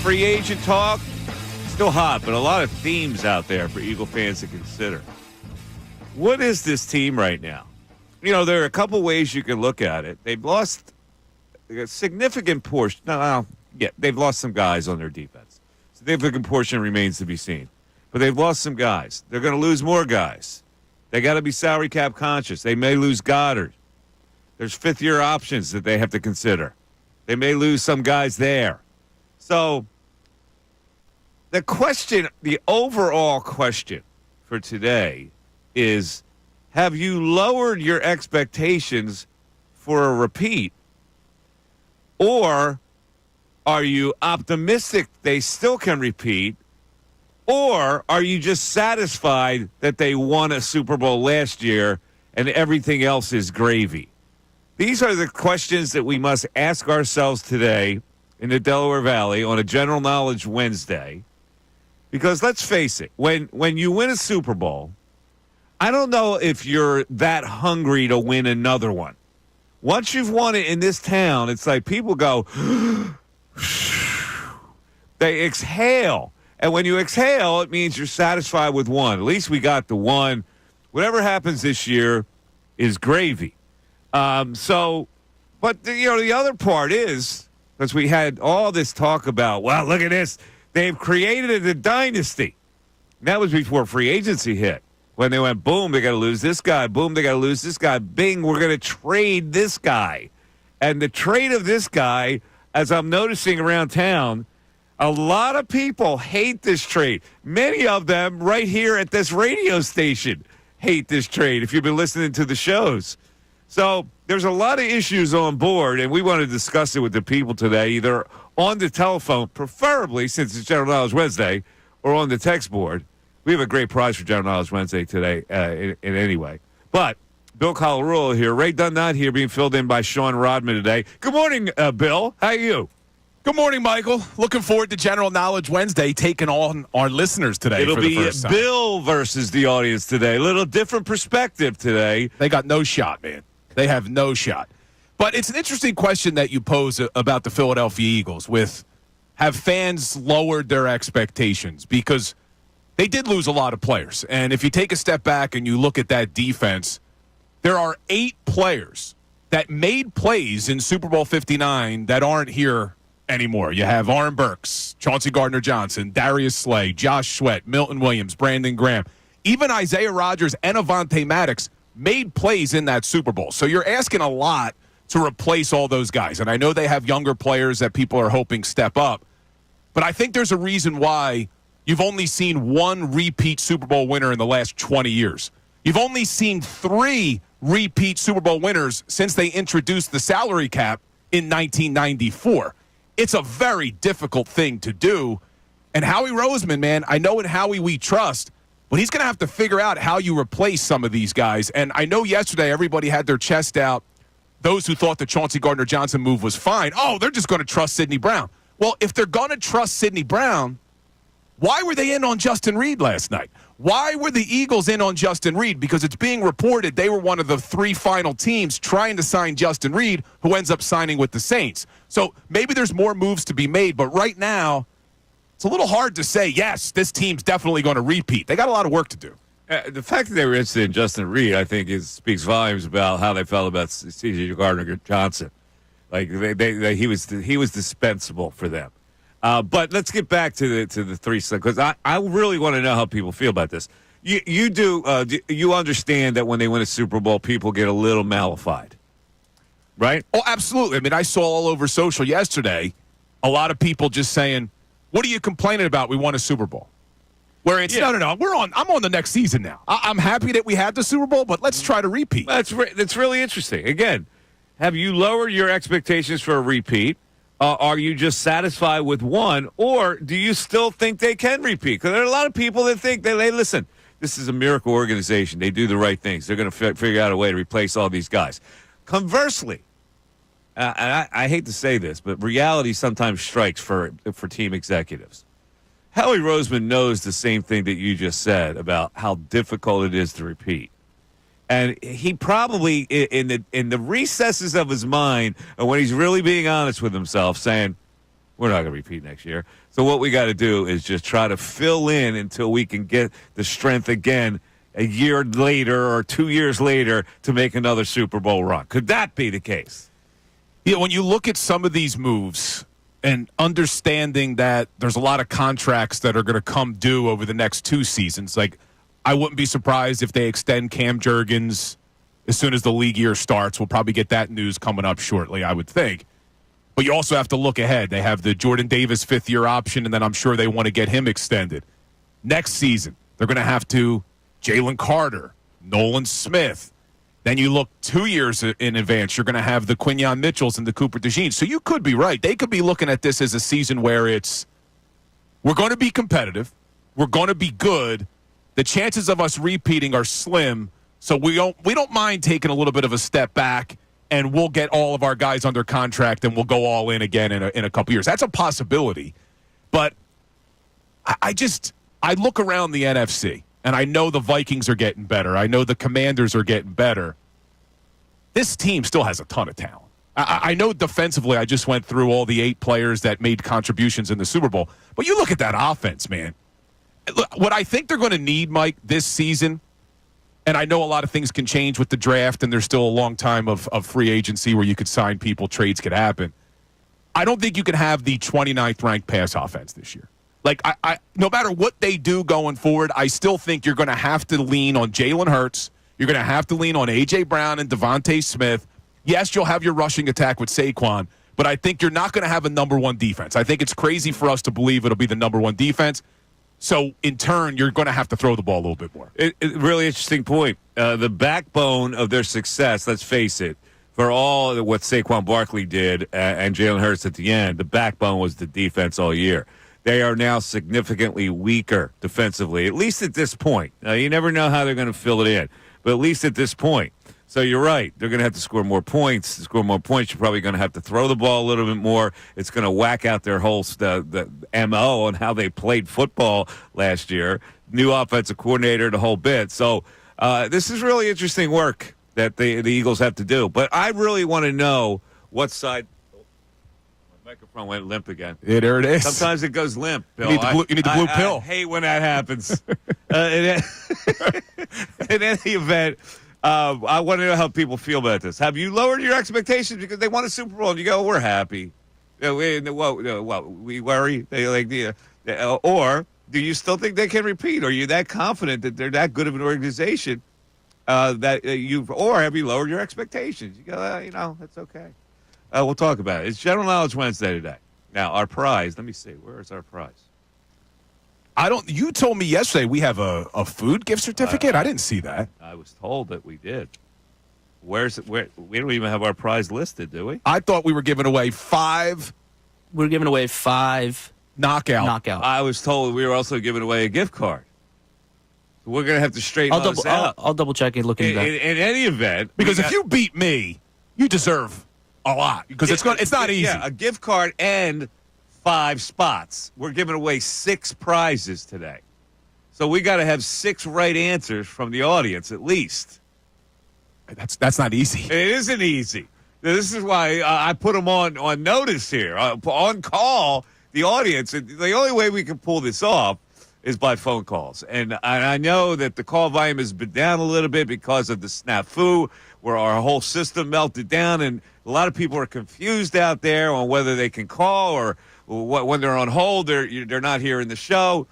free agent talk, still hot, but a lot of themes out there for Eagle fans to consider. What is this team right now? You know, there are a couple ways you can look at it. They've lost a significant portion. They've lost some guys on their defense. Significant portion remains to be seen. But they've lost some guys. They're going to lose more guys. They got to be salary cap conscious. They may lose Goddard. There's fifth-year options that they have to consider. They may lose some guys there. So the question, the overall question for today is, have you lowered your expectations for a repeat? Or are you optimistic they still can repeat? Or are you just satisfied that they won a Super Bowl last year and everything else is gravy? These are the questions that we must ask ourselves today in the Delaware Valley on a General Knowledge Wednesday. Because let's face it, when you win a Super Bowl, I don't know if you're that hungry to win another one. Once you've won it in this town, it's like people go, they exhale. And when you exhale, it means you're satisfied with one. At least we got the one. Whatever happens this year is gravy. But the other part is, because we had all this talk about, well, look at this. They've created a dynasty. And that was before free agency hit. When they went, boom, they got to lose this guy. Boom, they got to lose this guy. Bing, we're going to trade this guy. And the trade of this guy, as I'm noticing around town, a lot of people hate this trade. Many of them right here at this radio station hate this trade, if you've been listening to the shows. So there's a lot of issues on board, and we want to discuss it with the people today, either on the telephone, preferably since it's General Knowledge Wednesday, or on the text board. We have a great prize for General Knowledge Wednesday today in any way. But Bill Colarulo here. Ray Dunn not here, being filled in by Sean Rodman today. Good morning, Bill. How are you? Good morning, Michael. Looking forward to General Knowledge Wednesday, taking on our listeners today. It'll for be the first time. Bill versus the audience today. A little different perspective today. They got no shot, man. They have no shot. But it's an interesting question that you pose about the Philadelphia Eagles with, have fans lowered their expectations? Because they did lose a lot of players. And if you take a step back and you look at that defense, there are 8 players that made plays in Super Bowl 59 that aren't here anymore. You have Aaron Burks, Chauncey Gardner-Johnson, Darius Slay, Josh Sweat, Milton Williams, Brandon Graham. Even Isaiah Rodgers and Avonte Maddox made plays in that Super Bowl. So you're asking a lot to replace all those guys. And I know they have younger players that people are hoping step up. But I think there's a reason why you've only seen one repeat Super Bowl winner in the last 20 years. You've only seen 3 repeat Super Bowl winners since they introduced the salary cap in 1994. It's a very difficult thing to do. And Howie Roseman, man, I know in Howie we trust, but he's going to have to figure out how you replace some of these guys. And I know yesterday everybody had their chest out. Those who thought the Chauncey Gardner-Johnson move was fine. Oh, they're just going to trust Sidney Brown. Well, if they're going to trust Sidney Brown, why were they in on Justin Reed last night? Why were the Eagles in on Justin Reed? Because it's being reported they were one of the 3 final teams trying to sign Justin Reed, who ends up signing with the Saints. So maybe there's more moves to be made, but right now it's a little hard to say, yes, this team's definitely going to repeat. They got a lot of work to do. The fact that they were interested in Justin Reed, I think, speaks volumes about how they felt about C.J. Gardner-Johnson. Like he was dispensable for them. But let's get back to the 3 because I really want to know how people feel about this. You understand that when they win a Super Bowl, people get a little mollified, right? Oh, absolutely. I mean, I saw all over social yesterday a lot of people just saying, "What are you complaining about? We won a Super Bowl." Where it's no, I'm on the next season now. I'm happy that we had the Super Bowl, but let's try to repeat. That's really interesting. Again, have you lowered your expectations for a repeat? Are you just satisfied with one, or do you still think they can repeat? Because there are a lot of people that think listen, this is a miracle organization. They do the right things. They're going to figure out a way to replace all these guys. Conversely, and I hate to say this, but reality sometimes strikes for team executives. Howie Roseman knows the same thing that you just said about how difficult it is to repeat. And he probably, in the recesses of his mind, and when he's really being honest with himself, saying, We're not going to repeat next year. So what we got to do is just try to fill in until we can get the strength again a year later or 2 years later to make another Super Bowl run. Could that be the case? Yeah, when you look at some of these moves and understanding that there's a lot of contracts that are going to come due over the next 2 seasons, like I wouldn't be surprised if they extend Cam Jurgens as soon as the league year starts. We'll probably get that news coming up shortly, I would think. But you also have to look ahead. They have the Jordan Davis 5th-year option, and then I'm sure they want to get him extended. Next season, they're going to have to Jalen Carter, Nolan Smith. Then you look 2 years in advance, you're going to have the Quinyon Mitchells and the Cooper DeJean. So you could be right. They could be looking at this as a season where we're going to be competitive, we're going to be good. The chances of us repeating are slim, so we don't mind taking a little bit of a step back, and we'll get all of our guys under contract and we'll go all in again in a couple years. That's a possibility. But I look around the NFC, and I know the Vikings are getting better. I know the Commanders are getting better. This team still has a ton of talent. I know defensively I just went through all the 8 players that made contributions in the Super Bowl. But you look at that offense, man. What I think they're going to need, Mike, this season, and I know a lot of things can change with the draft, and there's still a long time of free agency where you could sign people, trades could happen. I don't think you can have the 29th ranked pass offense this year. Like, I no matter what they do going forward, I still think you're going to have to lean on Jalen Hurts. You're going to have to lean on A.J. Brown and Devontae Smith. Yes, you'll have your rushing attack with Saquon, but I think you're not going to have a number 1 defense. I think it's crazy for us to believe it'll be the number 1 defense. So, in turn, you're going to have to throw the ball a little bit more. Really interesting point. The backbone of their success, let's face it, for all what Saquon Barkley did and Jalen Hurts at the end, the backbone was the defense all year. They are now significantly weaker defensively, at least at this point. Now, you never know how they're going to fill it in, but at least at this point. So you're right. They're going to have to score more points. To score more points, you're probably going to have to throw the ball a little bit more. It's going to whack out their whole the MO on how they played football last year. New offensive coordinator, the whole bit. So this is really interesting work that the Eagles have to do. But I really want to know what side. My microphone went limp again. Yeah, there it is. Sometimes it goes limp, Bill. You need the blue pill. I hate when that happens. In any event, I want to know how people feel about this. Have you lowered your expectations because they won a Super Bowl and you go, we're happy? We worry? Or do you still think they can repeat? Are you that confident that they're that good of an organization or have you lowered your expectations? You go, that's okay. We'll talk about it. It's General Knowledge Wednesday today. Now, our prize, let me see. Where is our prize? You told me yesterday we have a food gift certificate. I didn't see that. I was told that we did. Where's it? We don't even have our prize listed, do we? I thought we were giving away 5. We're giving away 5 knockout. I was told we were also giving away a gift card. So we're going to have to straighten this out. I'll double check and look into that. In any event, because if you beat me, you deserve a lot because it's not easy. Yeah, a gift card and 5 spots. We're giving away 6 prizes today. So we got to have 6 right answers from the audience at least. That's not easy. It isn't easy. This is why I put them on notice here. On call, the audience. The only way we can pull this off is by phone calls. And I know that the call volume has been down a little bit because of the snafu where our whole system melted down. And a lot of people are confused out there on whether they can call or when they're on hold, they're not hearing the show.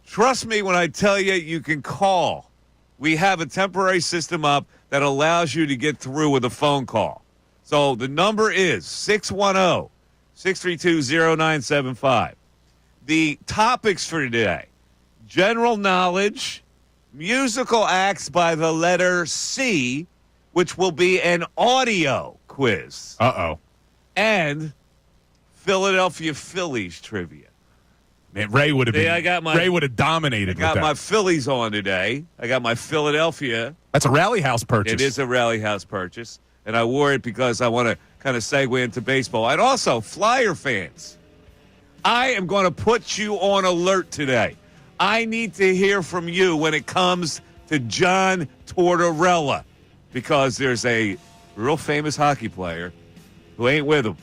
Trust me when I tell you, you can call. We have a temporary system up that allows you to get through with a phone call. So the number is 610-632-0975. The topics for today, general knowledge, musical acts by the letter C, which will be an audio quiz. Uh-oh. And Philadelphia Phillies trivia. Man, Ray would have dominated. I got with that. my Phillies on today. I got my Philadelphia. That's a Rally House purchase. It is a Rally House purchase. And I wore it because I want to kind of segue into baseball. And also, Flyer fans, I am going to put you on alert today. I need to hear from you when it comes to John Tortorella because there's a real famous hockey player who ain't with him.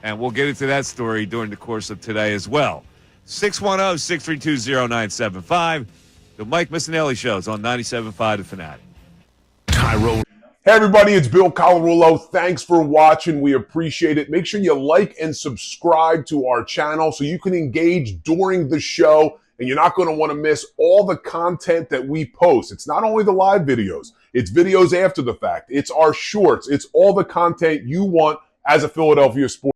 And we'll get into that story during the course of today as well. 610-632-0975. The Mike Missanelli Show's on 97.5 The Fanatic. Hey everybody, it's Bill Colarulo. Thanks for watching. We appreciate it. Make sure you like and subscribe to our channel so you can engage during the show, and you're not going to want to miss all the content that we post. It's not only the live videos, it's videos after the fact. It's our shorts. It's all the content you want as a Philadelphia sports